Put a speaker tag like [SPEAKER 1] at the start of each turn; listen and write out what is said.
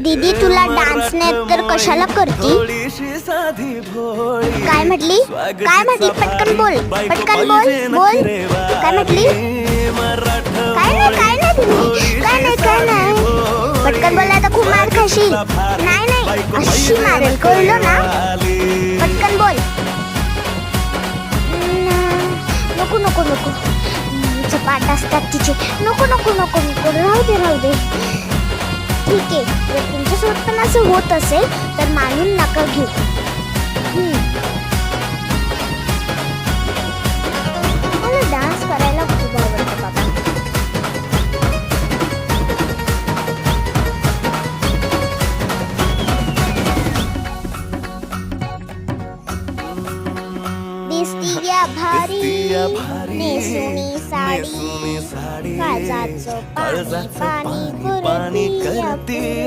[SPEAKER 1] दीदी तुला डान्स नाही तर कशाला करती? काय म्हटली? पटकन बोल पटकन बोल बोल काय म्हटली? काय नाही पटकन बोलला तर खूप मार खाशील. नाही अशी मारेल, कळलं ना? पटकन बोल. नको चपाट असतात तिचे. नको राहू दे. ठीक आहे, जर तुमच्यासोबत पण असं होत असेल तर मानून नका घेऊ. मला डान्स करायला खूप आवडतं बाबा. दिसती या भारी नेसुनी साडी, काळजाचं पाणी करती.